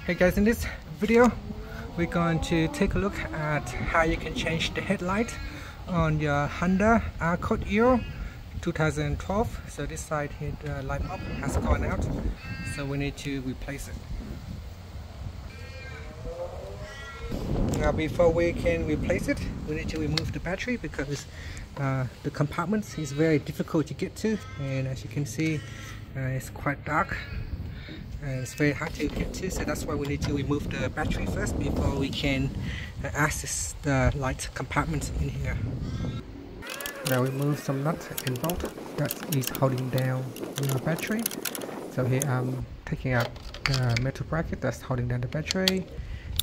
Hey guys, in this video we're going to take a look at how you can change the headlight on your Honda Accord Euro 2012. So this side here, the light bulb has gone out, so we need to replace it. Now before we can replace it, we need to remove the battery because the compartment is very difficult to get to, and as you can see it's quite dark. It's very hard to get to, so that's why we need to remove the battery first before we can access the light compartment in here. Now remove some nut and bolt that is holding down the battery. So here I'm taking out the metal bracket that's holding down the battery,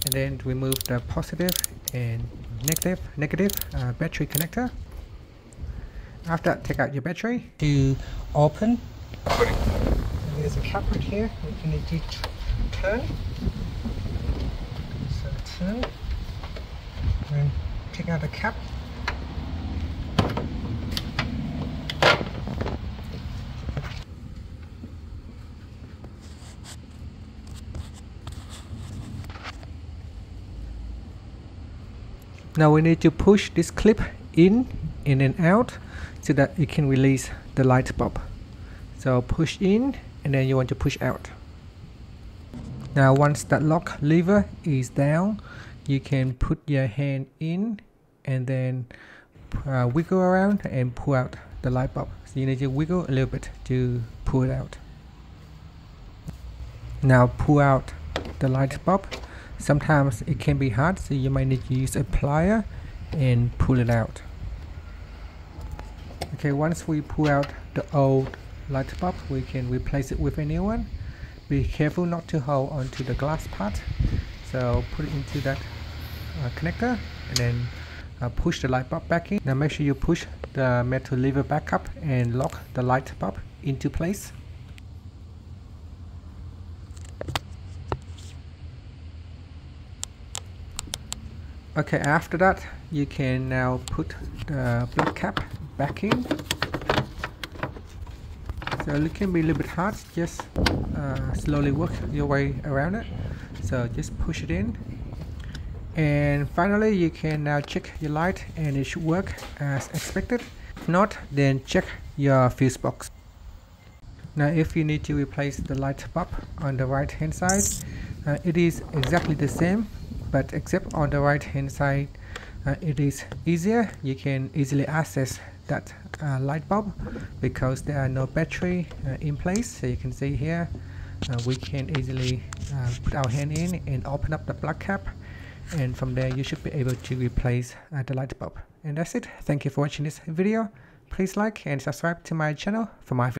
and then remove the positive and negative battery connector. After that, take out your battery to open. There's a cap right here that you need to turn. So turn and take out the cap. Now we need to push this clip in and out so that it can release the light bulb. So push in and then you want to push out. Now once that lock lever is down, you can put your hand in and then wiggle around and pull out the light bulb. So you need to wiggle a little bit to pull it out. Now pull out the light bulb. Sometimes it can be hard, so you might need to use a plier and pull it out. Okay, once we pull out the old light bulb, we can replace it with a new one. Be careful not to hold onto the glass part, so put it into that connector and then push the light bulb back in. Now make sure you push the metal lever back up and lock the light bulb into place. Okay, after that you can now put the black cap back in. So it can be a little bit hard, just slowly work your way around it. So just push it in. And finally you can now check your light and it should work as expected. If not, then check your fuse box. Now if you need to replace the light bulb on the right hand side, it is exactly the same, but except on the right hand side it is easier. You can easily access that light bulb because there are no battery in place. So you can see here we can easily put our hand in and open up the black cap, and from there you should be able to replace the light bulb. And that's it. Thank you for watching this video. Please like and subscribe to my channel for my videos.